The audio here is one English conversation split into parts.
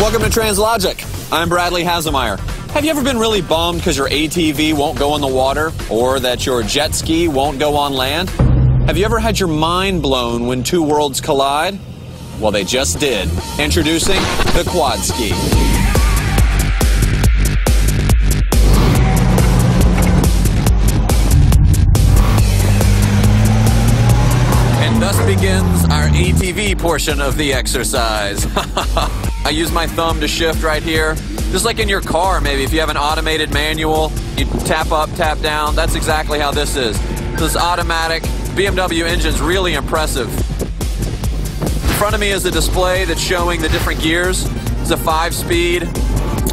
Welcome to Translogic. I'm Bradley Hasemeyer. Have you ever been really bummed because your ATV won't go in the water or that your jet ski won't go on land? Have you ever had your mind blown when two worlds collide? Well, they just did. Introducing the QUADSKI. And thus begins our ATV portion of the exercise. I use my thumb to shift right here. Just like in your car, maybe if you have an automated manual, you tap up, tap down. That's exactly how this is. This automatic BMW engine's really impressive. In front of me is a display that's showing the different gears. It's a 5-speed.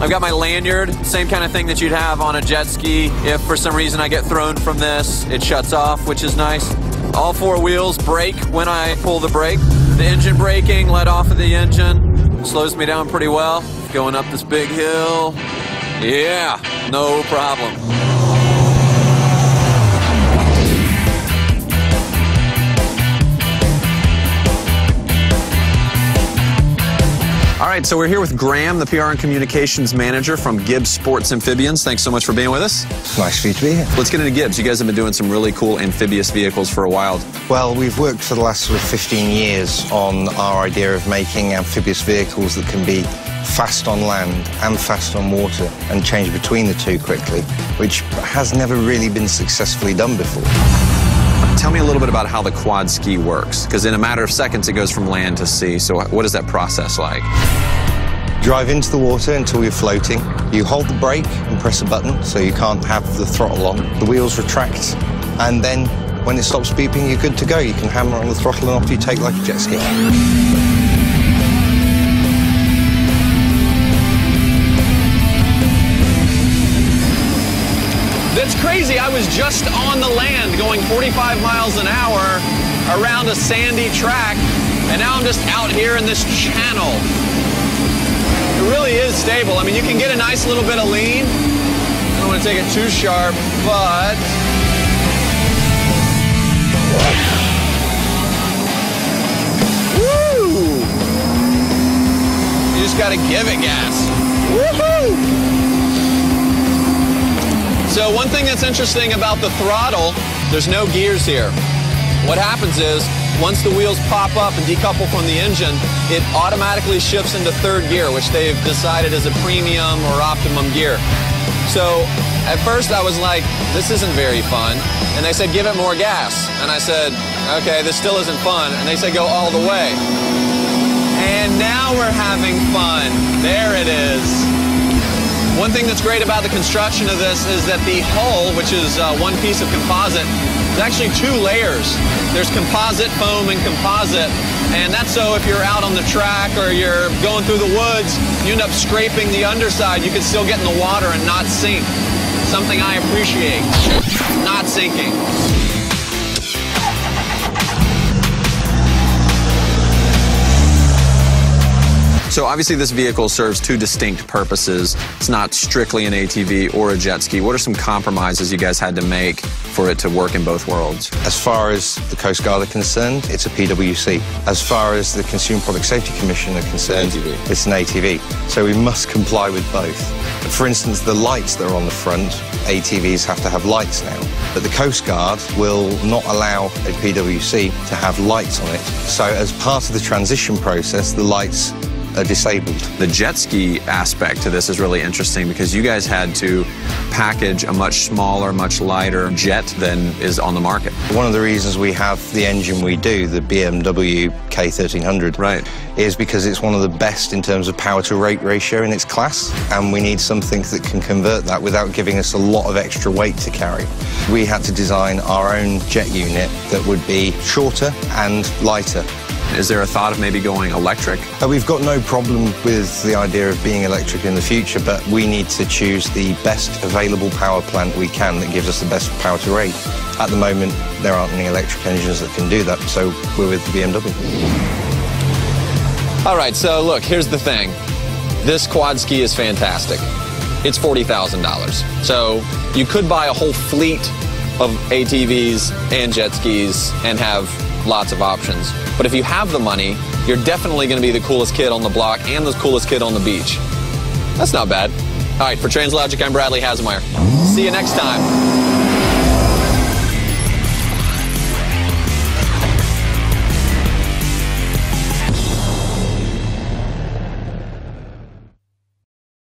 I've got my lanyard, same kind of thing that you'd have on a jet ski. If for some reason I get thrown from this, it shuts off, which is nice. All 4 wheels brake when I pull the brake. The engine braking, let off of the engine. Slows me down pretty well. Going up this big hill. Yeah, no problem. All right, so we're here with Graham, the PR and Communications Manager from Gibbs Sports Amphibians. Thanks so much for being with us. Nice for you to be here. Let's get into Gibbs. You guys have been doing some really cool amphibious vehicles for a while. Well, we've worked for the last sort of 15 years on our idea of making amphibious vehicles that can be fast on land and fast on water and change between the two quickly, which has never really been successfully done before. Tell me a little bit about how the QUADSKI works, because in a matter of seconds it goes from land to sea. So what is that process like? Drive into the water until you're floating. You hold the brake and press a button so you can't have the throttle on. The wheels retract, and then when it stops beeping, you're good to go. You can hammer on the throttle and off you take like a jet ski. That's crazy. I was just on the land going 45 miles an hour around a sandy track, and now I'm just out here in this channel. It really is stable. I mean, you can get a nice little bit of lean. I don't want to take it too sharp, but... Woo! You just got to give it gas. Woohoo! So one thing that's interesting about the throttle, there's no gears here. What happens is, once the wheels pop up and decouple from the engine, it automatically shifts into 3rd gear, which they've decided is a premium or optimum gear. So at first I was like, this isn't very fun. And they said, give it more gas. And I said, okay, this still isn't fun. And they said, go all the way. And now we're having fun. There it is. One thing that's great about the construction of this is that the hull, which is one piece of composite, is actually 2 layers. There's composite foam and composite, and that's so if you're out on the track or you're going through the woods, you end up scraping the underside, you can still get in the water and not sink. Something I appreciate, not sinking. So obviously this vehicle serves 2 distinct purposes. It's not strictly an ATV or a jet ski. What are some compromises you guys had to make for it to work in both worlds? As far as the Coast Guard are concerned, it's a PWC. As far as the Consumer Product Safety Commission are concerned, it's an ATV. So we must comply with both. For instance, the lights that are on the front, ATVs have to have lights now. But the Coast Guard will not allow a PWC to have lights on it. So as part of the transition process, the lights are disabled. The jet ski aspect to this is really interesting because you guys had to package a much smaller, much lighter jet than is on the market. One of the reasons we have the engine we do, the BMW K1300, right, is because it's one of the best in terms of power to weight ratio in its class, and we need something that can convert that without giving us a lot of extra weight to carry. We had to design our own jet unit that would be shorter and lighter. Is there a thought of maybe going electric? We've got no problem with the idea of being electric in the future, but we need to choose the best available power plant we can that gives us the best power to rate. At the moment, there aren't any electric engines that can do that, so we're with the BMW. All right, so look, here's the thing. This QUADSKI is fantastic. It's $40,000. So you could buy a whole fleet of ATVs and jet skis and have lots of options. But if you have the money, you're definitely going to be the coolest kid on the block and the coolest kid on the beach. That's not bad. All right, for Translogic, I'm Bradley Hasemeyer. See you next time.